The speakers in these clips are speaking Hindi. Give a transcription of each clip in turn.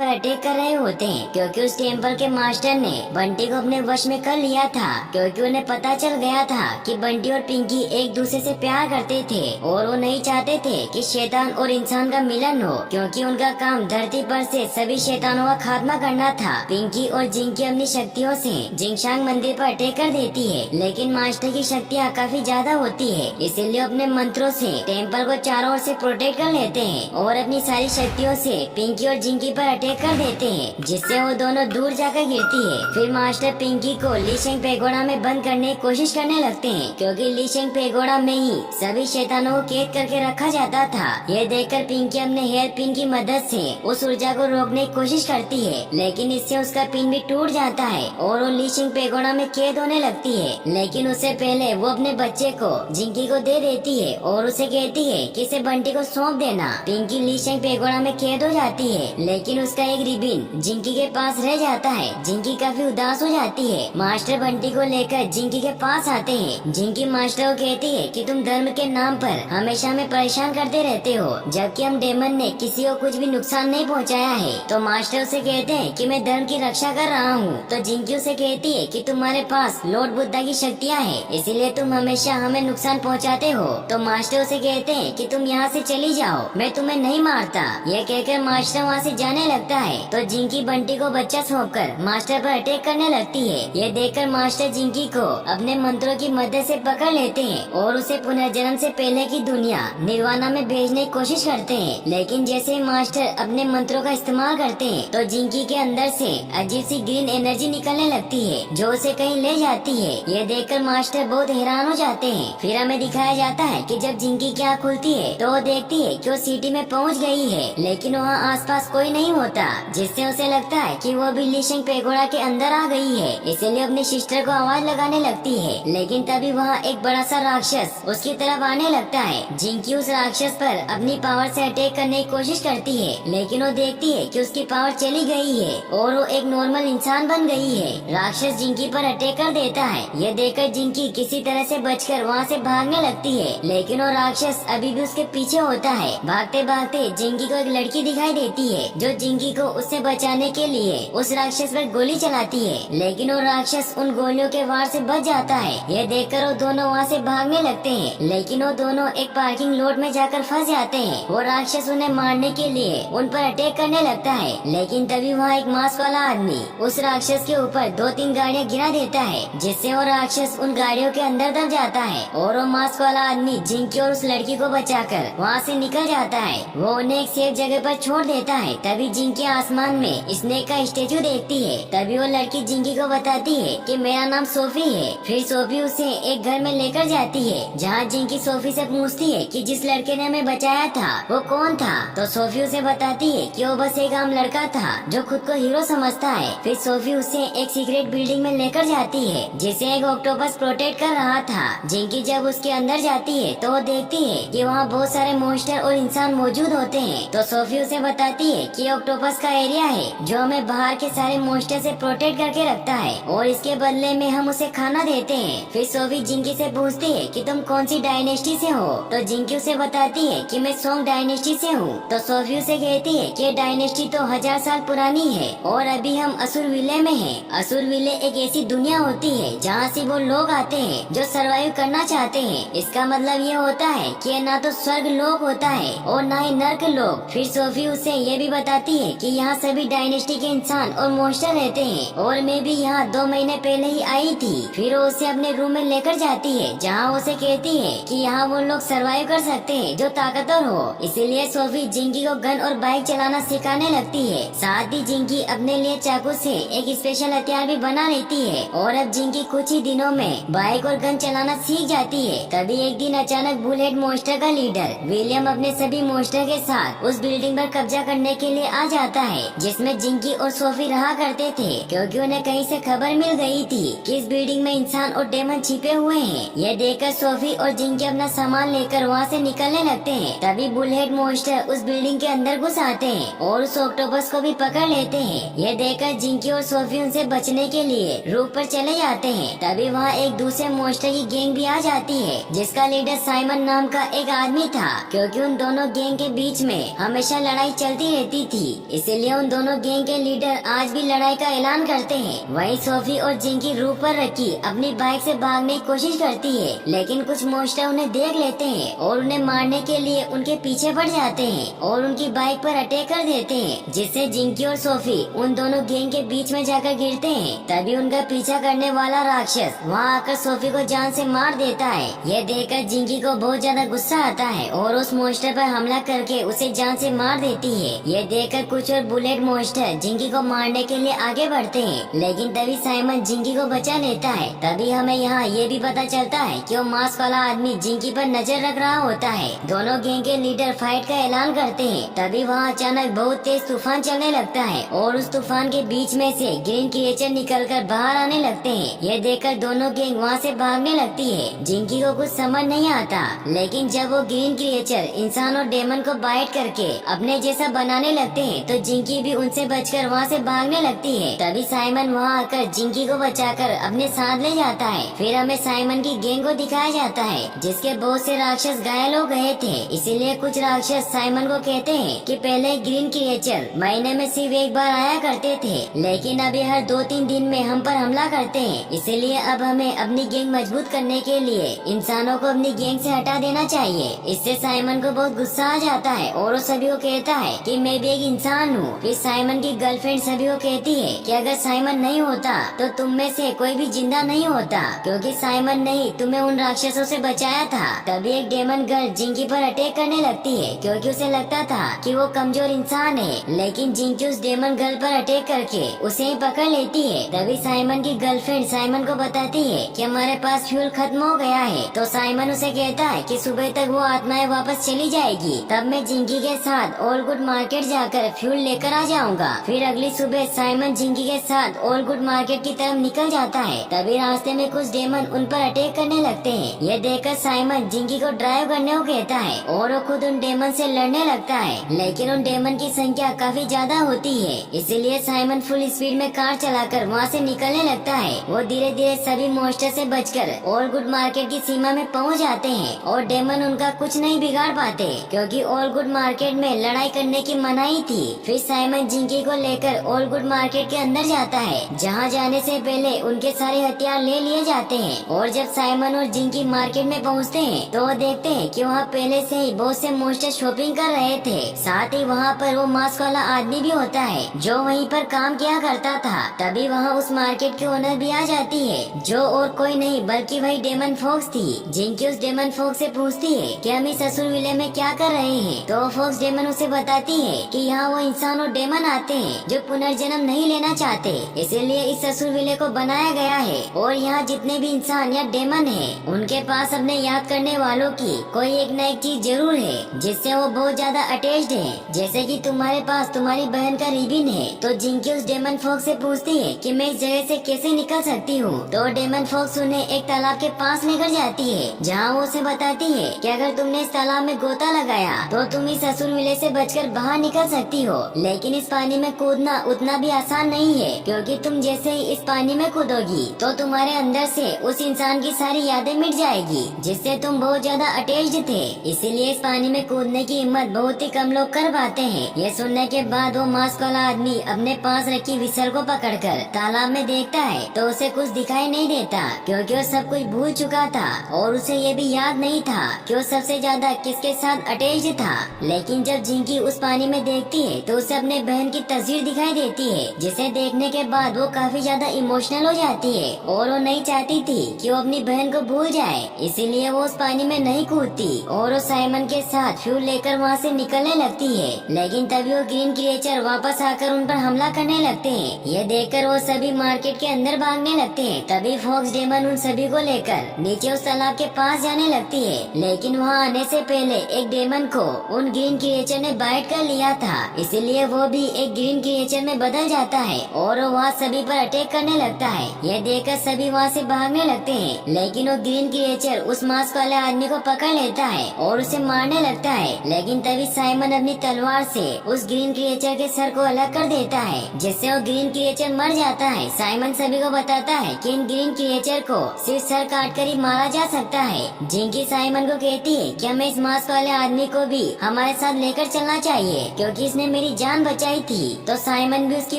पर अटैक कर रहे होते हैं, क्योंकि उस टेम्पल के मास्टर ने बंटी को अपने वश में कर लिया था। क्योंकि उन्हें पता चल गया था कि बंटी और पिंकी एक दूसरे से प्यार करते थे और वो नहीं चाहते थे कि शैतान और इंसान का मिलन हो, क्योंकि उनका काम धरती पर से सभी शैतानों का खात्मा करना था। पिंकी और जिंकी अपनी शक्तियों से जिंगशांग मंदिर पर अटैक कर देती है, लेकिन मास्टर की शक्तियाँ काफी ज्यादा होती है, इसीलिए अपने मंत्रों से टेम्पल को चारों ओर से प्रोटेक्ट कर लेते हैं और अपनी सारी शक्तियों से पिंकी और जिंकी पर अटैक कर देते हैं, जिससे वो दोनों दूर जाकर गिरती है। फिर मास्टर पिंकी को लीशेंग पेगोडा में बंद करने की कोशिश करने लगते हैं, क्योंकि लीशेंग पेगोडा में ही सभी शैतानों को कैद करके रखा जाता था। यह देखकर पिंकी अपने हेयर पिन की मदद से उस ऊर्जा को रोकने की कोशिश करती है, लेकिन इससे उसका पिन भी टूट जाता है और वो लीशेंग पेगोडा में कैद होने लगती है। लेकिन उससे पहले वो अपने बच्चे को जिंकी को दे देती है और उसे कहती है कि इसे बंटी को सौंप देना। पिंकी लीशेंग पेगोडा में कैद हो जाती है, लेकिन उसका एक रिबिन जिंकी के पास रह जाता है। जिंकी काफी उदास हो जाती है। मास्टर बंटी को लेकर जिंकी के पास आते हैं। जिंकी मास्टर को कहती है कि तुम धर्म के नाम पर हमेशा हमें परेशान करते रहते हो, जबकि हम डेमन ने किसी को कुछ भी नुकसान नहीं पहुंचाया है। तो मास्टर उसे कहते हैं कि मैं धर्म की रक्षा कर रहा हूँ। तो जिंकी उसे कहती है कि तुम्हारे पास लॉर्ड बुद्धा की शक्तियाँ हैं, इसीलिए तुम हमेशा हमें नुकसान पहुँचाते हो। तो मास्टर उसे कहते हैं कि तुम यहाँ से चली जाओ, मैं तुम्हें नहीं मारता। यह कहकर मास्टर वहाँ से जाने लगता है। तो जिंकी बंटी को बच्चा सौंपकर मास्टर पर अटैक करने लगती है। यह देखकर मास्टर जिंकी को अपने मंत्रों की मदद से पकड़ लेते हैं और उसे पुनर्जन्म से पहले की दुनिया निर्वाणा में भेजने की कोशिश करते हैं। लेकिन जैसे ही मास्टर अपने मंत्रों का इस्तेमाल करते हैं, तो जिंकी के अंदर से अजीब सी ग्रीन एनर्जी निकलने लगती है, जो उसे कहीं ले जाती है। यह देखकर मास्टर बहुत हैरान हो जाते हैं। फिर हमें दिखाया जाता है कि जब जिंकी की आँख खुलती है, तो वो देखती है कि वो सिटी में पहुंच गई है, लेकिन वहाँ आसपास कोई नहीं होता, जिससे उसे लगता है कि वो भी लीशेंग पेगोडा के अंदर आ गई है। इसीलिए अपनी सिस्टर को आवाज लगाने लगती है, लेकिन तभी वहाँ एक बड़ा सा राक्षस उसकी तरफ आने लगता है। जिंकी उस राक्षस पर अपनी पावर से अटैक करने की कोशिश करती है, लेकिन वो देखती है कि उसकी पावर चली गई है और वो एक नॉर्मल इंसान बन गई है। राक्षस जिंकी पर अटैक कर देता है। ये देखकर जिंकी किसी तरह से बचकर वहाँ से भागने लगती है, लेकिन वो राक्षस अभी भी उसके पीछे होता है। भागते भागते जिंकी को एक लड़की दिखाई देती है, जो जिंकी को उससे बचाने के लिए उस राक्षस पर गोली चलाती है, लेकिन वो राक्षस उन गोलियों के वार से बच जाता है। यह देखकर वो दोनों वहाँ से भागने लगते हैं, लेकिन वो दोनों एक पार्किंग लॉट में जाकर फंस जाते हैं। वो राक्षस उन्हें मारने के लिए उन पर अटैक करने लगता है, लेकिन तभी वहाँ एक मास्क वाला आदमी उस राक्षस के ऊपर 2-3 गाड़ियाँ गिरा देता है, जिससे वो राक्षस उन गाड़ियों के अंदर दब जाता है और वो मास्क वाला आदमी जिंकी और उस लड़की को बचाकर वहाँ से निकल जाता है। वो उन्हें एक सेफ जगह पर छोड़ देता है। तभी जिंकी आसमान में स्नेक का स्टेचू देखती है। तभी वो लड़की जिंकी को बताती है कि मेरा नाम सोफी है। फिर सोफी उसे एक घर में लेकर जाती है, जहाँ जिंकी सोफी से पूछती है कि जिस लड़के ने हमें बचाया था वो कौन था। तो सोफी उसे बताती है कि वो बस एक आम लड़का था जो खुद को हीरो समझता है। फिर सोफी उसे एक सीक्रेट बिल्डिंग में लेकर जाती है, जिसे एक ऑक्टोपस प्रोटेक्ट कर रहा था। जिंकी जब उसके अंदर जाती है, तो वो देखती है कि वहाँ बहुत सारे मॉन्स्टर और इंसान मौजूद होते हैं। तो सोफी उसे बताती है कि ऑक्टोपस का एरिया है जो हमें बाहर के सारे मॉन्स्टर से प्रोटेक्ट करके रखता है, और इसके बदले में हम उसे खाना देते हैं। फिर सोफी जिंकी से पूछती है कि तुम कौन सी डायनेस्टी से हो। तो जिंकी उसे बताती है कि मैं सोंग डायनेस्टी से हूँ। तो सोफी उसे कहती है कि डायनेस्टी तो 1000 साल पुरानी है और अभी हम असुर विले में हैं। असुर विले एक ऐसी दुनिया होती है जहाँ से वो लोग आते हैं जो सरवाइव करना चाहते हैं। इसका मतलब ये होता है कि ना तो स्वर्ग लोक होता है और ना ही नर्क लोक। फिर सोफी उसे ये भी बताती है कि यहाँ सभी डायनेस्टी के इंसान और मॉन्स्टर रहते हैं, और मैं भी यहाँ 2 महीने पहले ही आई थी। फिर वो उसे अपने रूम में लेकर जाती है, जहाँ उसे कहती है कि यहाँ वो लोग सरवाइव कर सकते हैं जो ताकतवर हो। इसीलिए सोफी जिंकी को गन और बाइक चलाना सिखाने लगती है। साथ ही जिंकी अपने लिए चाकू से एक स्पेशल हथियार भी बना लेती है, और अब जिंकी कुछ ही दिनों में बाइक और गन चलाना सीख जाती है। तभी एक दिन अचानक बुलेट मॉन्स्टर का लीडर विलियम अपने सभी मॉन्स्टर के साथ उस बिल्डिंग पर कब्जा करने के लिए आ जाता है, जिसमें जिंकी और सोफी रहा करते थे, क्योंकि उन्हें कहीं से खबर मिल गई थी कि इस बिल्डिंग में इंसान और डेमन छिपे हुए हैं। यह देखकर सोफी और जिंकी अपना सामान लेकर वहाँ से निकलने लगते हैं। तभी बुलेट मॉन्स्टर उस बिल्डिंग के अंदर घुस आते हैं और उस ऑक्टोपस को भी पकड़ लेते हैं। यह देखकर जिंकी और सोफी उनसे बचने के लिए रूफ पर चले जाते हैं। तभी वहाँ एक दूसरे मॉन्स्टर की गैंग भी आ जाती है, जिसका लीडर साइमन नाम का एक आदमी था, क्योंकि उन दोनों गैंग के बीच में हमेशा लड़ाई चलती रहती थी। इसीलिए उन दोनों गैंग के लीडर आज भी लड़ाई का ऐलान करते हैं। वहीं सोफी और जिंकी रूफ पर रखी अपनी बाइक से भागने की कोशिश करती है, लेकिन कुछ मॉन्स्टर उन्हें देख लेते हैं और उन्हें मारने के लिए उनके पीछे बढ़ जाते हैं और उनकी बाइक पर अटैक कर देते हैं, जिससे जिंकी और सोफी उन दोनों गैंग के बीच में जाकर गिरते हैं। तभी उनका पीछा करने वाला राक्षस वहाँ आकर सोफी को जान से मार देता है। यह देखकर जिंकी को बहुत ज्यादा गुस्सा आता है और उस मॉन्स्टर पर हमला करके उसे जान से मार देती है। यह देखकर कुछ और बुलेट मॉन्स्टर जिंकी को मारने के लिए आगे बढ़ते हैं, लेकिन तभी साइमन जिंकी को बचा लेता है। तभी हमें यहाँ ये भी पता चलता है कि वो मास्क वाला आदमी जिंकी पर नजर रख रहा होता है। दोनों गैंग के लीडर फाइट का ऐलान करते हैं। तभी वहाँ अचानक बहुत तेज तूफान चलने लगता है और उस तूफान के बीच में से ग्रीन क्रिएचर निकलकर बाहर आने लगते हैं। यह देखकर दोनों गैंग वहाँ से भागने लगती है। जिंकी को कुछ समझ नहीं आता, लेकिन जब वो ग्रीन क्रिएचर इंसान और डेमन को बाइट करके अपने जैसा बनाने लगते हैं तो जिंकी भी उनसे बचकर वहाँ से भागने लगती है। तभी साइमन वहाँ आकर जिंकी को बचाकर अपने साथ ले जाता है। फिर हमें साइमन की गैंग को दिखाया जाता है, जिसके बहुत से राक्षस घायल हो गए थे। इसीलिए कुछ राक्षस साइमन को कहते हैं कि पहले ग्रीन क्रिएचर महीने में सिर्फ एक बार आया करते थे, लेकिन अभी हर 2-3 दिन में हम पर हमला करते हैं। इसीलिए अब हमें अपनी गैंग मजबूत करने के लिए इंसानों को अपनी गैंग से हटा देना चाहिए। इससे साइमन को बहुत गुस्सा आ जाता है और वो सभी को कहता है कि मैं भी एक इंसान हूँ। फिर साइमन की गर्लफ्रेंड सभी को कहती है कि अगर साइमन नहीं होता तो तुम में से कोई भी जिंदा नहीं होता, क्योंकि साइमन ने ही तुम्हें उन राक्षसों से बचाया था। तभी एक डेमन गर्ल जिंकी पर अटैक करने लगती है, क्योंकि उसे लगता था कि वो कमजोर इंसान है, लेकिन जिंकी उस डेमन गर्ल पर अटैक करके उसे ही पकड़ लेती है। तभी साइमन की गर्लफ्रेंड साइमन को बताती है कि हमारे पास फ्यूल खत्म हो गया है। तो साइमन उसे कहता है कि सुबह तक वो आत्माएं वापस चली जाएगी, तब मैं जिंकी के साथ ऑल गुड मार्केट जाकर फ्यूल लेकर आ जाऊंगा। फिर अगली सुबह साइमन जिंकी के साथ ऑल गुड मार्केट की तरफ निकल जाता है। तभी रास्ते में कुछ डेमन उन पर अटैक करने लगते हैं। यह देखकर साइमन जिंकी को ड्राइव करने को कहता है और वो खुद उन डेमन से लड़ने लगता है, लेकिन उन डेमन की संख्या काफी ज्यादा होती है। इसीलिए साइमन फुल स्पीड में कार चलाकर वहाँ से निकलने लगता है। वो धीरे धीरे सभी मॉन्स्टर से बचकर ऑल गुड मार्केट की सीमा में पहुँच जाते हैं और डेमन उनका कुछ नहीं बिगाड़ पाते, क्योंकि ऑल गुड मार्केट में लड़ाई करने की मनाही थी। फिर साइमन जिंकी को लेकर ऑल गुड मार्केट के अंदर जाता है, जहाँ जाने से पहले उनके सारे हथियार ले लिए जाते हैं। और जब साइमन और जिंकी मार्केट में पहुँचते हैं तो वो देखते हैं कि वहाँ पहले से ही बहुत से मॉन्स्टर शॉपिंग कर रहे थे। साथ ही वहाँ पर वो मास्क वाला आदमी भी होता है जो वहीं पर काम किया करता था। तभी वहाँ उस मार्केट की ओनर भी आ जाती है, जो और कोई नहीं बल्कि वही डेमन फॉक्स थी। जिंकी उस डेमन फॉक्स से पूछती है कि हम इस असुर विले में क्या कर रहे हैं। तो फॉक्स डेमन उसे बताती है कि यहाँ वो इंसान और डेमन आते हैं जो पुनर्जन्म नहीं लेना चाहते, इसीलिए इस असुर विले को बनाया गया है। और यहाँ जितने भी इंसान या डेमन हैं, उनके पास अपने याद करने वालों की कोई एक न एक चीज जरूर है जिससे वो बहुत ज्यादा अटैच्ड है। जैसे कि तुम्हारे पास तुम्हारी बहन का रिबिन है। तो जिंकी उस डेमन फॉक्स से पूछती है कि मैं इस जगह से कैसे निकल सकती हूँ। तो डेमन फॉक्स उन्हें एक तालाब के पास लेकर जाती है, जहाँ वो उसे बताती है कि अगर तुमने इस तालाब में गोता लगाया तो तुम इस असुर विले से बचकर बाहर निकल सकती हो। लेकिन इस पानी में कूदना उतना भी आसान नहीं है, क्योंकि तुम जैसे ही इस पानी में कूदोगी तो तुम्हारे अंदर से उस इंसान की सारी यादें मिट जाएगी, जिससे तुम बहुत ज्यादा अटैच्ड थे। इसीलिए इस पानी में कूदने की हिम्मत बहुत ही कम लोग कर पाते हैं। ये सुनने के बाद वो मास्क वाला आदमी अपने पास रखी विसल को पकड़कर तालाब में देखता है तो उसे कुछ दिखाई नहीं देता, क्योंकि वो सब कुछ भूल चुका था और उसे ये भी याद नहीं था कि वो सबसे ज्यादा किसके साथ अटैच्ड था। लेकिन जब जिंकी उस पानी में देखती है तो उसे अपने बहन की तस्वीर दिखाई देती है, जिसे देखने के बाद वो काफी ज्यादा इमोशनल हो जाती है और वो नहीं चाहती थी कि वो अपनी बहन को भूल जाए। इसीलिए वो उस पानी में नहीं कूदती और वो साइमन के साथ फ्यूल लेकर वहाँ से निकलने लगती है। लेकिन तभी वो ग्रीन क्रिएचर वापस आकर उन पर हमला करने लगते हैं। ये देखकर वो सभी मार्केट के अंदर भागने लगते हैं। तभी फॉक्स डेमन उन सभी को लेकर नीचे उस तालाब के पास जाने लगती है, लेकिन वहाँ आने से पहले एक डेमन को उन ग्रीन क्रिएचर ने बाइट कर लिया था। इसीलिए वो भी एक ग्रीन क्रिएचर में बदल जाता है और वो वहाँ सभी पर अटैक करने लगता है। यह देखकर सभी वहाँ से भागने लगते हैं, लेकिन वो ग्रीन क्रिएचर उस मास्क वाले आदमी को पकड़ लेता है और उसे मारने लगता है। लेकिन तभी साइमन अपनी तलवार से उस ग्रीन क्रिएचर के सर को अलग कर देता है, जिससे वो ग्रीन क्रिएचर मर जाता है। साइमन सभी को बताता है कि इन ग्रीन क्रिएचर को सिर्फ सर काट कर ही मारा जा सकता है। जिंकी साइमन को कहती है कि हमें इस मास्क वाले आदमी को भी हमारे साथ लेकर चलना चाहिए, क्योंकि इसने मेरी जान बचाई थी। तो साइमन भी उसकी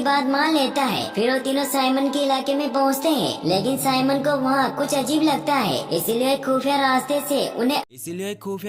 बात मान लेता है। फिर वो तीनों साइमन के इलाके में पहुँचते हैं, लेकिन साइमन को वहाँ कुछ अजीब लगता है, इसीलिए खुफिया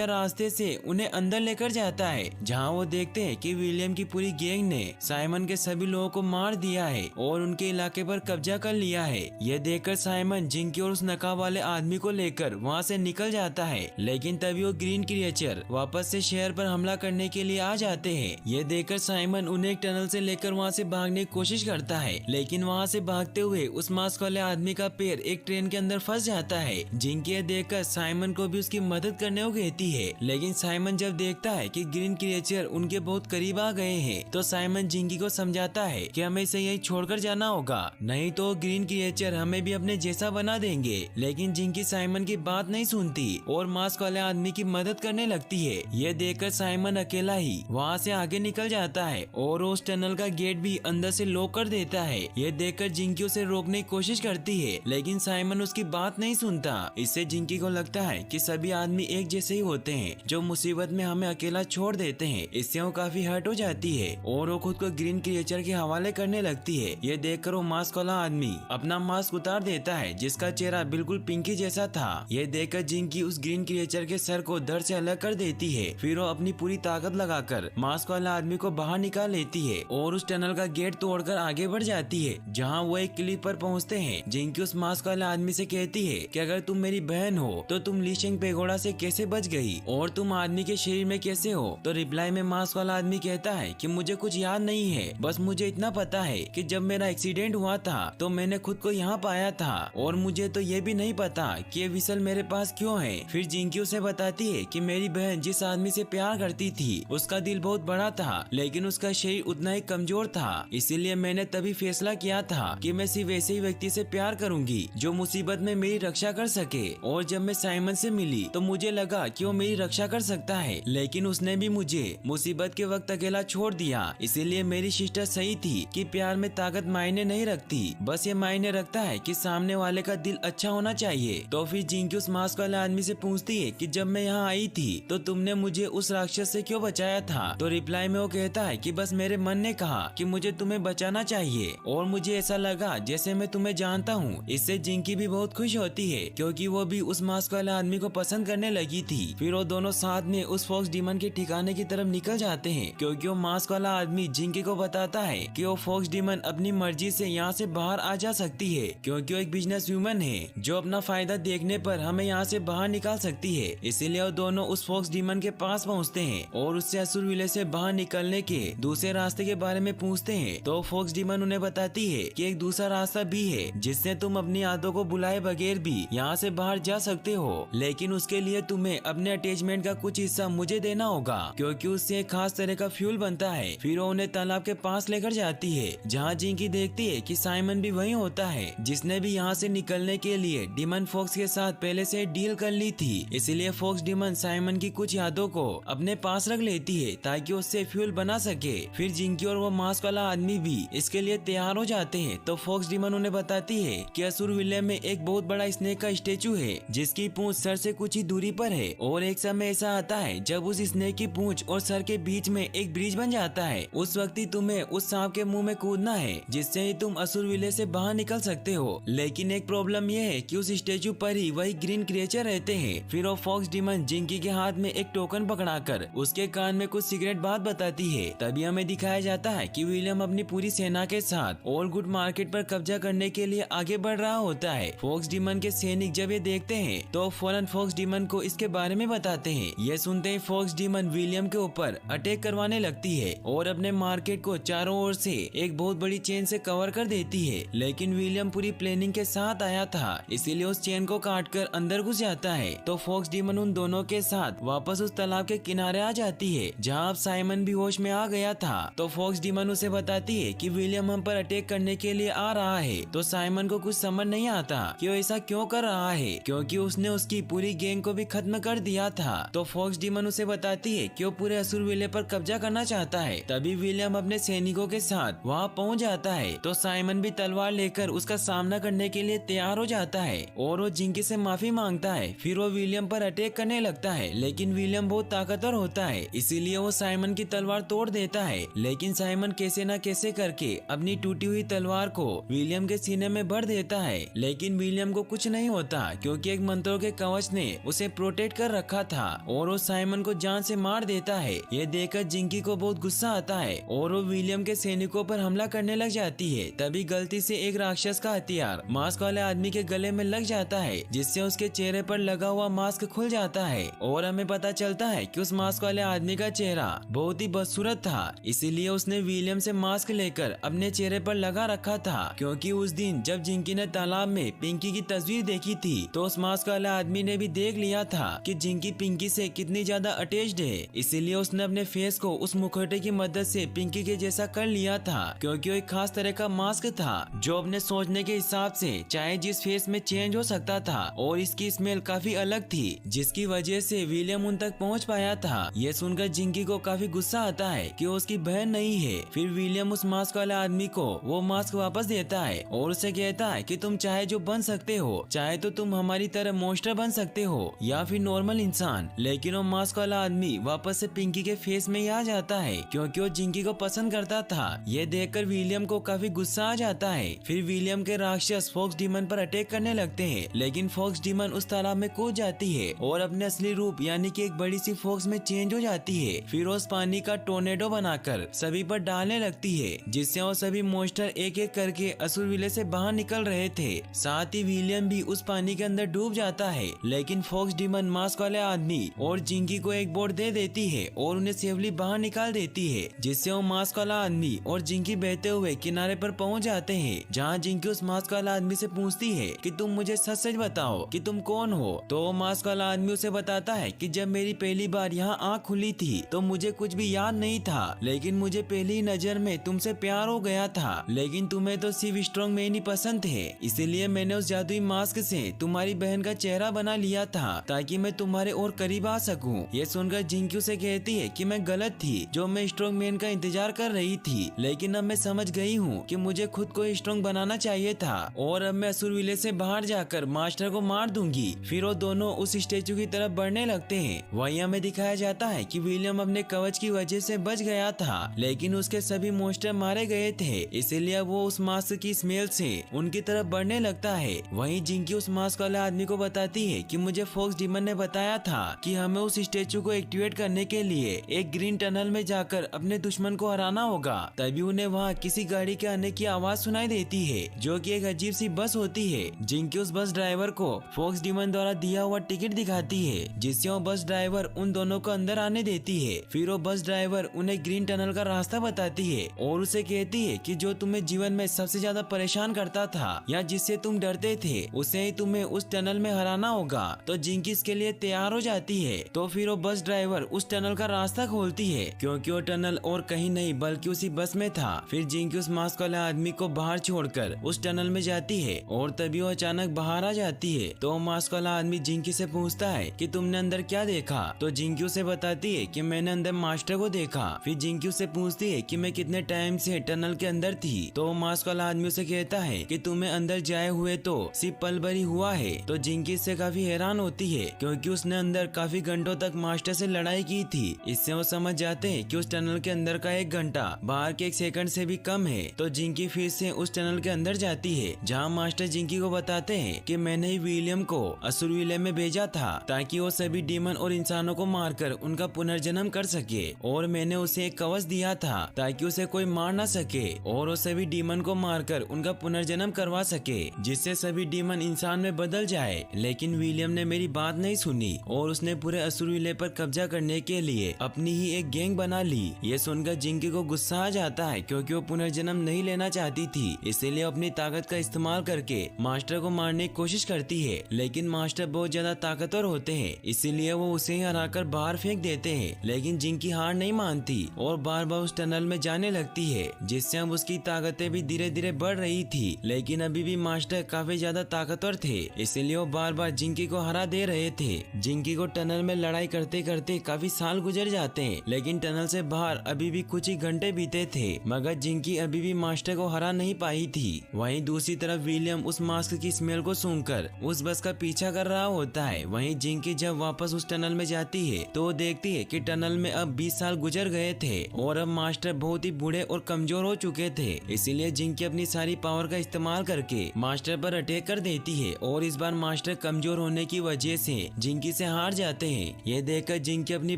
रास्ते से उन्हें अंदर लेकर जाता है, जहाँ वो देखते हैं कि विलियम की पूरी गैंग ने साइमन के सभी लोगों को मार दिया है और उनके इलाके पर कब्जा कर लिया है। यह देखकर साइमन जिंकी और उस नकाब वाले आदमी को लेकर वहाँ से निकल जाता है, लेकिन तभी वो ग्रीन क्रिएचर वापस से शहर पर हमला करने के लिए आ जाते हैं। यह देखकर साइमन उन्हें एक टनल से लेकर वहाँ से भागने की कोशिश करता है, लेकिन वहाँ से भागते हुए उस मास्क वाले आदमी का पैर एक ट्रेन के अंदर फंस जाता है। जिंकी यह देखकर साइमन को भी उसकी मदद करने को कहती है, लेकिन साइमन जब देखता है कि ग्रीन क्रिएचर उनके बहुत करीब आ गए हैं, तो साइमन जिंकी को समझाता है कि हमें इसे यहीं छोड़कर जाना होगा, नहीं तो ग्रीन क्रिएचर हमें भी अपने जैसा बना देंगे। लेकिन जिंकी साइमन की बात नहीं सुनती और मास्क वाले आदमी की मदद करने लगती है। यह देखकर साइमन अकेला ही वहाँ से आगे निकल जाता है और उस टनल का गेट भी अंदर से लॉक कर देता है। यह देखकर जिंकी उसे रोकने की कोशिश करती है, लेकिन साइमन उसकी बात नहीं सुनता। इससे जिंकी को लगता है कि सभी आदमी एक जैसे ही होते हैं, जो मुसीबत में हमें अकेला छोड़ देते हैं। इससे वो काफी हर्ट हो जाती है और वो खुद को ग्रीन क्रिएचर के हवाले करने लगती है। ये देखकर वो मास्क वाला आदमी अपना मास्क उतार देता है, जिसका चेहरा बिल्कुल पिंकी जैसा था। ये देखकर जिंकी उस ग्रीन क्रिएचर के सर को धड़ से अलग कर देती है। फिर वो अपनी पूरी ताकत लगाकर मास्क वाला आदमी को बाहर निकाल लेती है और उस टनल का गेट तोड़कर आगे बढ़ जाती है, जहाँ वो एक क्लिफ पर पहुँचते हैं। जिंकी उस मास्क वाले आदमी से कहती है कि अगर तुम मेरी बहन हो तो तुम लीशेंग पेगोडा से कैसे बच गई और तुम आदमी के शरीर में कैसे हो। तो रिप्लाई में मास्क वाला आदमी कहता है कि मुझे कुछ याद नहीं है, बस मुझे इतना पता है कि जब मेरा एक्सीडेंट हुआ था तो मैंने खुद को यहाँ पाया था और मुझे तो ये भी नहीं पता कि ये विसल मेरे पास क्यों है। फिर जिंकी उसे बताती है कि मेरी बहन जिस आदमी से प्यार करती थी उसका दिल बहुत बड़ा था, लेकिन उसका शरीर उतना ही कमजोर था, इसीलिए मैंने तभी फैसला किया था कि मैं सिर्फ वैसे ही व्यक्ति से प्यार करूंगी जो मुसीबत में मेरी रक्षा कर सके। और जब मैं साइमन से मिली तो मुझे लगा कि वो मेरी रक्षा कर सकता है, लेकिन उसने भी मुझे मुसीबत के वक्त अकेला छोड़ दिया। इसीलिए मेरी सिस्टर सही थी कि प्यार में ताकत मायने नहीं रखती, बस ये मायने रखता है कि सामने वाले का दिल अच्छा होना चाहिए। तो फिर जिंकी उस मास्क वाले आदमी से पूछती है कि जब मैं यहाँ आई थी तो तुमने मुझे उस राक्षस से क्यों बचाया था। तो रिप्लाई में वो कहता है कि बस मेरे मन ने कहा कि मुझे तुम्हें बचाना चाहिए और मुझे ऐसा लगा जैसे मैं तुम्हें जानता हूँ। इससे जिंकी भी बहुत खुश होती है, क्योंकि वो भी उस मास्क वाले आदमी को पसंद करने लगी थी। फिर वो दोनों साथ में उस फॉक्स डीमन के ठिकाने की तरफ निकल जाते हैं, क्योंकि वो मास्क वाला आदमी जिंकी को बताता है कि वो फॉक्स डीमन अपनी मर्जी से यहाँ से बाहर आ जा सकती है, क्योंकि वो एक बिजनेस वूमन है जो अपना फायदा देखने पर हमें यहाँ से बाहर निकाल सकती है। इसीलिए वो दोनों उस फॉक्स डीमन के पास पहुँचते हैं और उससे असुर विले से बाहर निकलने के दूसरे रास्ते के बारे में पूछते हैं। तो फॉक्स डीमन उन्हें बताती है कि एक दूसरा रास्ता भी है जिससे तुम अपनी यादों को बुलाए बगैर भी यहाँ से बाहर जा सकते हो, लेकिन उसके लिए तुम्हें अपने अटैचमेंट का कुछ हिस्सा मुझे देना होगा, क्योंकि उससे एक खास तरह का फ्यूल बनता है। फिर वो उन्हें तालाब के पास लेकर जाती है, जहाँ जिंकी देखती है कि साइमन भी वही होता है जिसने भी यहाँ से निकलने के लिए डीमन फॉक्स के साथ पहले से डील कर ली थी। इसीलिए फॉक्स डीमन साइमन की कुछ यादों को अपने पास रख लेती है ताकि उससे फ्यूल बना सके। फिर जिंकी और वो मास्क वाला आदमी भी इसके लिए तैयार हो जाते हैं। तो फॉक्स डीमन उन्हें बताती है कि असुर विले में एक बहुत बड़ा स्नेक का स्टेचू है जिसकी पूंछ सर से कुछ ही दूरी पर है, और एक समय ऐसा आता है जब उस स्नेक की पूंछ और सर के बीच में एक ब्रिज बन जाता है। उस वक्त ही तुम्हें उस सांप के मुंह में कूदना है, जिससे ही तुम असुर विले से बाहर निकल सकते हो। लेकिन एक प्रॉब्लम यह है कि उस स्टेचू पर ही वही ग्रीन क्रिएचर रहते हैं। फिर वो फॉक्स डीमन जिंकी के हाथ में एक टोकन पकड़ाकर उसके कान में कुछ सीक्रेट बात बताती है। तभी हमें दिखाया जाता है कि विलियम अपनी पूरी सेना के साथ ऑल गुड मार्केट पर कब्जा करने के लिए आगे बढ़ रहा होता है। फॉक्स डीमन के सैनिक जब ये देखते हैं तो फौरन फॉक्स डीमन को इसके बारे में बताते हैं। ये सुनते ही फॉक्स डीमन विलियम के ऊपर अटैक करवाने लगती है और अपने मार्केट को चारों ओर से एक बहुत बड़ी चेन से कवर कर देती है। लेकिन विलियम पूरी प्लानिंग के साथ आया था, इसीलिए उस चेन को काटकर अंदर घुस जाता है। तो फॉक्स डीमन उन दोनों के साथ वापस उस तालाब के किनारे आ जाती है, जहाँ अब साइमन भी होश में आ गया था। तो फॉक्स डीमन उसे बताती है कि विलियम हम पर अटैक करने के लिए आ रहा है। तो साइमन को कुछ समझ नहीं आता कि वो ऐसा क्यों कर रहा है, क्योंकि उसने उसकी पूरी गैंग को भी खत्म कर दिया था। तो फॉक्स डीमन उसे बताती है कि वो पूरे असुर विले पर कब्जा करना चाहता है। तभी विलियम अपने सैनिकों के साथ वहाँ पहुँच जाता है। तो साइमन भी तलवार लेकर उसका सामना करने के लिए तैयार हो जाता है और वो जिंकी से माफी मांगता है। फिर वो विलियम पर अटैक करने लगता है, लेकिन विलियम बहुत ताकतवर होता है, इसीलिए वो साइमन की तलवार तोड़ देता है, लेकिन साइमन कैसे न कैसे करके अपनी टूटी हुई तलवार को विलियम के सीने में भर देता है। लेकिन विलियम को कुछ नहीं होता क्योंकि एक मंत्रों के कवच ने उसे प्रोटेक्ट कर रखा था और वो साइमन को जान से मार देता है। ये देखकर जिंकी को बहुत गुस्सा आता है और वो विलियम के सैनिकों पर हमला करने लग जाती है। तभी गलती से एक राक्षस का हथियार मास्क वाले आदमी के गले में लग जाता है, जिससे उसके चेहरे पर लगा हुआ मास्क खुल जाता है और हमें पता चलता है कि उस मास्क वाले आदमी का चेहरा बहुत ही बदसूरत था। इसीलिए उसने विलियम से मास्क लेकर अपने चेहरे पर लगा रखा था, क्योंकि उस दिन जब जिंकी ने तालाब में पिंकी की तस्वीर देखी थी तो उस मास्क वाले आदमी ने भी देख लिया था कि जिंकी पिंकी से कितनी ज्यादा अटैच्ड है। इसीलिए उसने अपने फेस को उस मुखौटे की मदद से पिंकी के जैसा कर लिया था, क्योंकि वो एक खास तरह का मास्क था जो अपने सोचने के हिसाब से चाहे जिस फेस में चेंज हो सकता था और इसकी स्मेल काफी अलग थी, जिसकी वजह से विलियम उन तक पहुंच पाया था। ये सुनकर जिंकी को काफी गुस्सा आता है कि वो उसकी बहन नहीं है। फिर विलियम उस मास्क वाले आदमी को वो मास्क वापस देता है और उसे कहता है कि तुम चाहे जो बन सकते हो, चाहे तो तुम हमारी तरह मॉन्स्टर बन सकते हो या फिर नॉर्मल इंसान। लेकिन वो मास्क वाला आदमी वापस से पिंकी के फेस में ही आ जाता है, क्योंकि वो जिंकी को पसंद करता था। ये देखकर विलियम को काफी गुस्सा आ जाता है। फिर विलियम के राक्षस फॉक्स डीमन पर अटैक करने लगते हैं, लेकिन फॉक्स डीमन उस तालाब में कूद जाती है और अपने असली रूप यानी कि एक बड़ी सी फॉक्स में चेंज हो जाती है। फिर उस पानी का टोर्नेडो बनाकर सभी पर डालने लगती है, जिससे वो सभी मॉन्स्टर एक एक करके असुर विले से बाहर निकल रहे थे। साथ ही विलियम भी उस पानी के अंदर डूब जाता है, लेकिन फॉक्स डीमन मास्क वाले आदमी और जिंकी को एक बोर्ड दे देती है और उन्हें सेफली बाहर निकाल देती है, जिससे वो मास्क वाला आदमी और जिंकी बहते हुए किनारे पर पहुंच जाते हैं, जहां जिंकी उस मास्क वाला आदमी से पूछती है कि तुम मुझे सच सच बताओ कि तुम कौन हो। तो वो मास्क वाला आदमी उसे बताता है कि जब मेरी पहली बार यहाँ आँख खुली थी तो मुझे कुछ भी याद नहीं था, लेकिन मुझे पहली नजर में तुमसे प्यार हो गया था, लेकिन तुम्हें तो सिर्फ स्ट्रॉन्ग मैन ही पसंद है, इसीलिए मैंने उस जादुई मास्क से तुम्हारी बहन का चेहरा बना लिया था ताकि मैं तुम्हारे और करीब आ सकूं। ये सुनकर जिंकी उसे कहती है कि मैं गलत थी, जो मैं स्ट्रॉन्ग मैन का इंतजार कर रही थी, लेकिन अब मैं समझ गई हूँ कि मुझे खुद को स्ट्रॉन्ग बनाना चाहिए था और अब मैं असुर विले से बाहर जाकर मास्टर को मार दूंगी। फिर वो दोनों उस स्टेचू की तरफ बढ़ने लगते हैं। वहीं हमें दिखाया जाता है कि विलियम अपने कवच की वजह से बच गया था, लेकिन उसके सभी मॉन्स्टर मारे गए थे, इसीलिए वो उस मास्क की स्मेल से उनकी तरफ बढ़ने लगता है। वहीं जिंकी उस मास्क वाले आदमी को बताती है कि मुझे फॉक्स डीमन ने बताया था कि हमें उस स्टेचू को एक्टिवेट करने के लिए एक ग्रीन टनल में जाकर अपने दुश्मन को हराना होगा। तभी उन्हें वहाँ किसी गाड़ी के आने की आवाज सुनाई देती है, जो कि एक अजीब सी बस होती है। जिंकी उस बस ड्राइवर को फॉक्स डीमन द्वारा दिया हुआ टिकट दिखाती है, जिससे वो बस ड्राइवर उन दोनों को अंदर आने देती है। फिर वो बस ड्राइवर उन्हें ग्रीन टनल का रास्ता बताती है और उसे कहती है कि जो तुम्हें जीवन में सबसे ज्यादा परेशान करता था या जिससे तुम डरते थे, उसे ही तुम्हें उस टनल में हराना होगा। तो जिंकी इसके लिए तैयार हो जाती है। तो फिर वो बस ड्राइवर उस टनल का रास्ता खोलती है, क्योंकि वो टनल और कहीं नहीं बल्कि उसी बस में था। फिर जिंकी उस मास्क वाले आदमी को बाहर छोड़कर उस टनल में जाती है और तभी वो अचानक बाहर आ जाती है। तो मास्क वाला आदमी जिंकी से पूछता है कि तुमने अंदर क्या देखा। तो जिंकी उसे बताती है कि मैंने अंदर मास्टर को देखा। फिर जिंकी उसे पूछती है कि मैं कितने टाइम से टनल के अंदर थी। तो मास्क वाला आदमी उसे कहता है कि तुम्हें अंदर जाए हुए तो सिर्फ पल भर ही हुआ है। तो जिंकी इससे काफी हैरान होती है, क्योंकि उसने अंदर काफी घंटों तक मास्टर से लड़ाई की थी। इससे वो समझ जाते हैं कि उस टनल के अंदर का 1 घंटा बाहर के 1 सेकंड से भी कम है। तो जिंकी फिर से उस टनल के अंदर जाती है, जहाँ मास्टर जिंकी को बताते हैं कि मैंने ही विलियम को असुर विले में भेजा था ताकि वो सभी डीमन और इंसानों को मारकर उनका पुनर्जन्म कर सके, और मैंने उसे एक कवच दिया था ताकि उसे कोई मार न सके और वो सभी डीमन को मारकर उनका पुनर्जन्म करवा सके, जिससे सभी डीमन इंसान में बदल जाए। लेकिन विलियम ने मेरी बात नहीं सुनी और उसने पूरे असुर विले पर कब्जा करने के लिए अपनी ही एक गैंग बना ली। ये सुनकर जिंकी को गुस्सा आ जाता है, क्योंकि वो पुनर्जन्म नहीं लेना चाहती थी, इसीलिए अपनी ताकत का इस्तेमाल करके मास्टर को मारने की कोशिश करती है। लेकिन मास्टर बहुत ज्यादा ताकतवर होते हैं, इसीलिए वो उसे हराकर बाहर फेंक देते हैं। लेकिन जिंकी हार नहीं मानती और बार बार उस टनल में जाने लगती है, जिससे अब उसकी ताकतें भी धीरे धीरे बढ़ रही थी। लेकिन अभी भी मास्टर काफी ज्यादा ताकतवर थे, इसलिए वो बार बार जिंकी को हरा दे रहे थे। जिंकी को टनल में लड़ाई करते करते काफी साल गुजर जाते हैं, लेकिन टनल से बाहर अभी भी कुछ ही घंटे बीते थे, मगर जिंकी अभी भी मास्टर को हरा नहीं पाई थी। वहीं दूसरी तरफ विलियम उस मास्क की स्मेल को सूंघकर उस बस का पीछा कर रहा होता है। वहीं जिंकी जब वापस उस टनल में जाती है तो वो देखती है कि टनल में अब 20 साल गुजर गुजर गए थे और अब मास्टर बहुत ही बूढ़े और कमजोर हो चुके थे। इसीलिए जिंकी अपनी सारी पावर का इस्तेमाल करके मास्टर पर अटैक कर देती है और इस बार मास्टर कमजोर होने की वजह से जिंकी से हार जाते हैं। ये देखकर जिंकी अपनी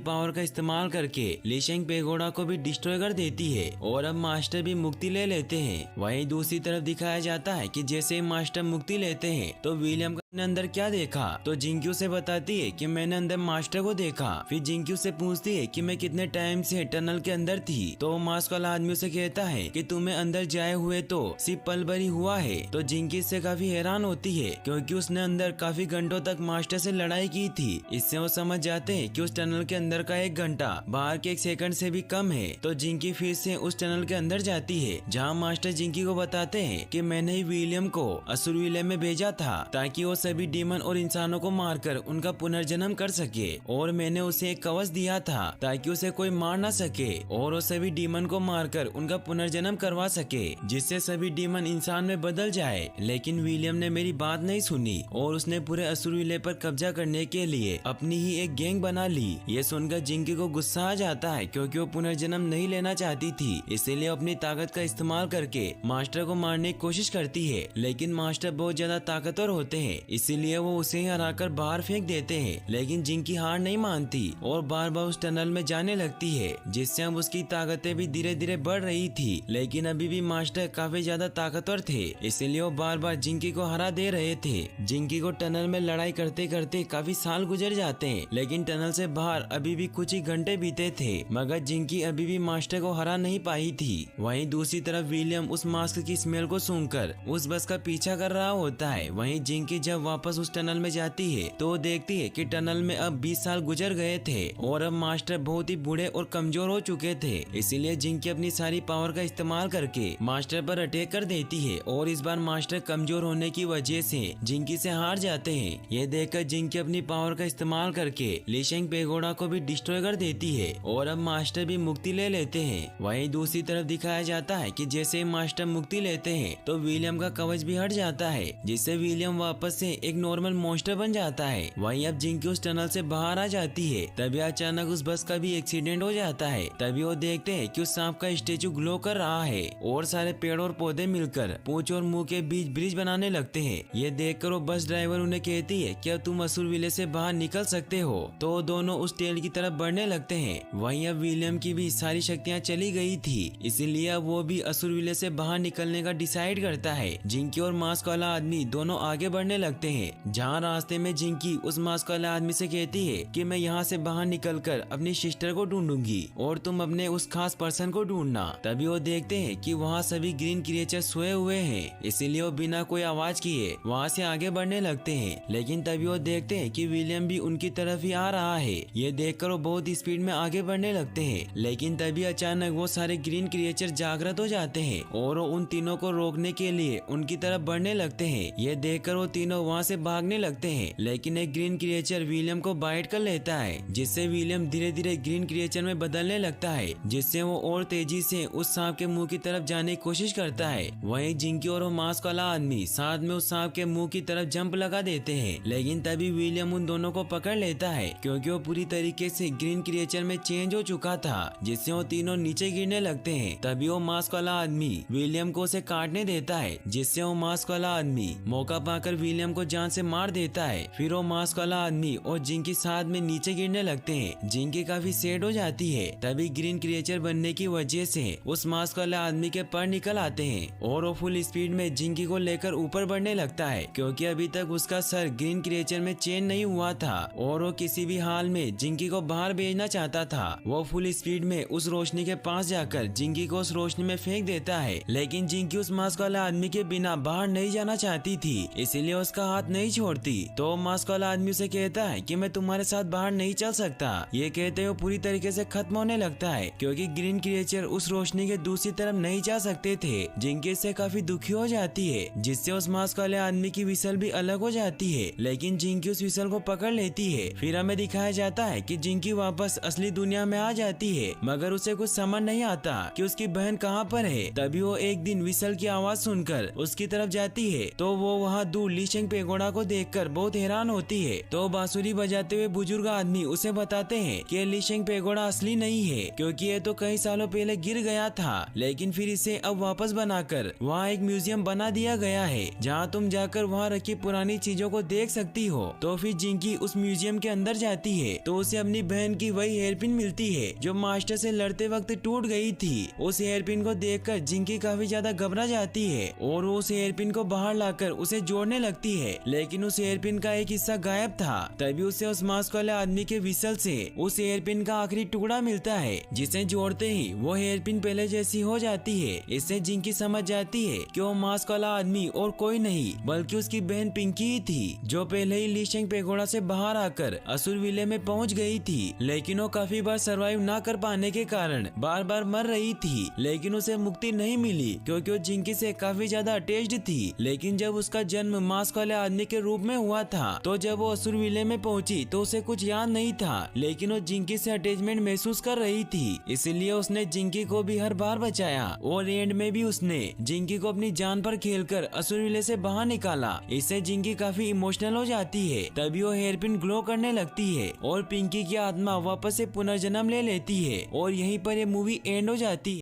पावर का इस्तेमाल करके लीशेंग पेगोडा को भी डिस्ट्रॉय कर देती है और अब मास्टर भी मुक्ति ले लेते हैं। वहीं दूसरी तरफ दिखाया जाता है कि जैसे ही मास्टर मुक्ति लेते हैं तो विलियम ने अंदर क्या देखा तो जिंकी उसे बताती है कि मैंने अंदर मास्टर को देखा। फिर जिंकी उसे पूछती है कि मैं कितने टाइम से टनल के अंदर थी तो मास्क वाला आदमी उसे कहता है कि तुम्हें अंदर जाए हुए तो सिर्फ पल भर ही हुआ है। तो जिंकी इससे काफी हैरान होती है क्योंकि उसने अंदर काफी घंटों तक मास्टर से लड़ाई की थी। इससे वो समझ जाते हैं कि उस टनल के अंदर का 1 घंटा बाहर के 1 सेकंड से भी कम है। तो जिंकी फिर से उस टनल के अंदर जाती है जहाँ मास्टर जिंकी को बताते हैं कि मैंने ही विलियम को असुर विलय में भेजा था ताकि वो सभी डीमन और इंसानों को मारकर उनका पुनर्जन्म कर सके और मैंने उसे एक कवच दिया था ताकि उसे कोई मार न सके और वो सभी डीमन को मारकर उनका पुनर्जन्म करवा सके जिससे सभी डीमन इंसान में बदल जाए। लेकिन विलियम ने मेरी बात नहीं सुनी और उसने पूरे असुर विलय पर कब्जा करने के लिए अपनी ही एक गैंग बना ली। ये सुनकर जिंकी को गुस्सा आ जाता है क्योंकि वो पुनर्जन्म नहीं लेना चाहती थी, इसीलिए अपनी ताकत का इस्तेमाल करके मास्टर को मारने की कोशिश करती है। लेकिन मास्टर बहुत ज्यादा ताकतवर होते हैं इसीलिए वो उसे हराकर बाहर फेंक देते हैं। लेकिन जिंकी हार नहीं मानती और बार बार उस टनल में जाने लगती है जिससे अब उसकी ताकतें भी धीरे धीरे बढ़ रही थी। लेकिन अभी भी मास्टर काफी ज्यादा ताकतवर थे इसलिए वो बार बार जिंकी को हरा दे रहे थे। जिंकी को टनल में लड़ाई करते करते काफी साल गुजर जाते हैं लेकिन टनल से बाहर अभी भी कुछ ही घंटे बीते थे मगर जिंकी अभी भी मास्टर को हरा नहीं पाई थी। वहीं दूसरी तरफ विलियम उस मास्क की स्मेल को सूंघकर उस बस का पीछा कर रहा होता है। वहीं जिंकी जब वापस उस टनल में जाती है तो वो देखती है कि टनल में अब 20 साल गुजर गए थे और अब मास्टर बहुत ही बूढ़े और कमजोर हो चुके थे। इसीलिए जिंकी अपनी सारी पावर का इस्तेमाल करके मास्टर पर अटैक कर देती है और इस बार मास्टर कमजोर होने की वजह से जिंकी से हार जाते हैं। ये देखकर जिंकी अपनी पावर का इस्तेमाल करके लीशेंग पेगोडा को भी डिस्ट्रॉय कर देती है और अब मास्टर भी मुक्ति ले लेते हैं। वहीं दूसरी तरफ दिखाया जाता है कि जैसे ही मास्टर मुक्ति लेते हैं तो विलियम का कवच भी हट जाता है जिससे विलियम वापस से एक नॉर्मल मॉन्स्टर बन जाता है। वहीं अब जिंकी उस टनल से बाहर आ जाती है तभी अचानक उस बस का भी एक्सीडेंट हो जाता है। तभी वो देखते हैं कि उस सांप का स्टेचू ग्लो कर रहा है और सारे पेड़ और पौधे मिलकर पूंछ और मुंह के बीच ब्रिज बनाने लगते हैं। ये देखकर वो बस ड्राइवर उन्हें कहती है क्या तुम असुर विलय से बाहर निकल सकते हो तो दोनों उस टेल की तरफ बढ़ने लगते हैं। वहीं अब विलियम की भी सारी शक्तियाँ चली गई थी इसीलिए अब वो भी असुर विलय से बाहर निकलने का डिसाइड करता है। जिंकी और मास्क वाला आदमी दोनों आगे बढ़ने लगते हैं जहाँ रास्ते में जिंकी उस मास्क वाले आदमी से कहती है कि मैं यहाँ से बाहर निकलकर अपनी सिस्टर को ढूंढूंगी और तुम अपने उस खास पर्सन को ढूंढना। तभी वो देखते हैं कि वहाँ सभी ग्रीन क्रिएचर सोए हुए हैं इसीलिए वो बिना कोई आवाज किए वहाँ से आगे बढ़ने लगते हैं। लेकिन तभी वो देखते हैं कि विलियम भी उनकी तरफ ही आ रहा है। ये देखकर वो बहुत स्पीड में आगे बढ़ने लगते हैं लेकिन तभी अचानक वो सारे ग्रीन क्रिएचर जागृत हो जाते हैं और वो उन तीनों को रोकने के लिए उनकी तरफ बढ़ने लगते हैं। ये देखकर वो तीनों वहाँ से भागने लगते हैं लेकिन एक ग्रीन क्रिएचर विलियम को बाइट कर लेता है जिससे विलियम धीरे धीरे ग्रीन क्रिएचर में बदलने लगता है जिससे वो और तेजी से उस सांप के मुंह की तरफ जाने की कोशिश करता है। वहीं जिंकी और वो मास्क वाला आदमी साथ में उस सांप के मुंह की तरफ जंप लगा देते हैं लेकिन तभी विलियम उन दोनों को पकड़ लेता है क्योंकि वो पूरी तरीके से ग्रीन क्रिएचर में चेंज हो चुका था जिससे वो तीनों नीचे गिरने लगते हैं। तभी वो मास्क वाला आदमी विलियम को उसे काटने देता है जिससे वो मास्क वाला आदमी मौका पाकर विलियम को जान से मार देता है। फिर वो मास्क वाला आदमी और जिंकी साथ में नीचे गिरने लगते हैं। जिंकी काफी सैड हो जाती है। तभी ग्रीन क्रिएचर बनने की वजह से उस मास्क वाले आदमी के पर निकल आते हैं और वो फुल स्पीड में जिंकी को लेकर ऊपर बढ़ने लगता है क्योंकि अभी तक उसका सर ग्रीन क्रिएचर में चेंज नहीं हुआ था और वो किसी भी हाल में जिंकी को बाहर भेजना चाहता था। वो फुल स्पीड में उस रोशनी के पास जाकर जिंकी को उस रोशनी में फेंक देता है लेकिन जिंकी उस मास्क वाले आदमी के बिना बाहर नहीं जाना चाहती थी इसीलिए उसका हाथ नहीं छोड़ती। तो मास्क वाला आदमी उसे कहता है कि मैं तुम्हारे साथ बाहर नहीं चल सकता। ये कहते हुए पूरी तरीके से खत्म होने लगता है क्योंकि ग्रीन क्रिएचर उस रोशनी के दूसरी तरफ नहीं जा सकते थे। जिंकी इससे काफी दुखी हो जाती है जिससे उस मास्क वाले आदमी की विसल भी अलग हो जाती है लेकिन जिंकी उस विसल को पकड़ लेती है। फिर हमें दिखाया जाता है कि जिंकी वापस असली दुनिया में आ जाती है मगर उसे कुछ समझ नहीं आता कि उसकी बहन कहाँ पर है। तभी वो एक दिन विसल की आवाज सुनकर उसकी तरफ जाती है तो वो वहाँ दूर लीशेंग पेगोडा को देखकर बहुत हैरान होती है। तो बांसुरी बजाते हुए बुजुर्ग आदमी उसे बताते हैं कि लीशिंग पेगोडा असली नहीं है, क्योंकि ये तो कई सालों पहले गिर गया था, लेकिन फिर इसे अब वापस बनाकर वहाँ एक म्यूजियम बना दिया गया है, जहाँ तुम जाकर वहाँ रखी पुरानी चीजों को देख सकती हो। तो फिर जिंकी उस म्यूजियम के अंदर जाती है तो उसे अपनी बहन की वही हेयरपिन मिलती है जो मास्टर से लड़ते वक्त टूट गई थी। उस हेयरपिन को देखकर जिंकी काफी ज्यादा घबरा जाती है और वो उस हेयरपिन को बाहर लाकर उसे जोड़ने लगती है, लेकिन उस हेयरपिन का एक हिस्सा गायब था। तभी उसे उस मास्क वाले आदमी के विसल से उस हेयरपिन का आखिरी टुकड़ा मिलता है, जिसे जोड़ते ही वो हेयरपिन पहले जैसी हो जाती है। इससे जिंकी समझ जाती है कि वो मास्क वाला आदमी और कोई नहीं बल्कि उसकी बहन पिंकी ही थी, जो पहले ही लीशिंग पेगोडा से बाहर आकर असुर विले में पहुंच गई थी, लेकिन वो काफी बार सरवाइव ना कर पाने के कारण बार बार मर रही थी। लेकिन उसे मुक्ति नहीं मिली क्योंकि वो जिंकी से काफी ज्यादा अटैच्ड थी। लेकिन जब उसका जन्म मास्क वाले आदमी के रूप में हुआ था, तो जब वो असुर विले में पहुंची तो उसे कुछ याद नहीं था, लेकिन वो जिंकी से अटैचमेंट महसूस कर रही थी, इसलिए उसने जिंकी को भी हर बार बचाया और एंड में भी उसने जिंकी को अपनी जान पर खेलकर असुर विले से बाहर निकाला। इससे जिंकी काफी इमोशनल हो जाती है। तभी वो हेयरपिन ग्लो करने लगती है और पिंकी की आत्मा वापस से पुनर्जन्म ले लेती है और यहीं पर ये मूवी एंड हो जाती है।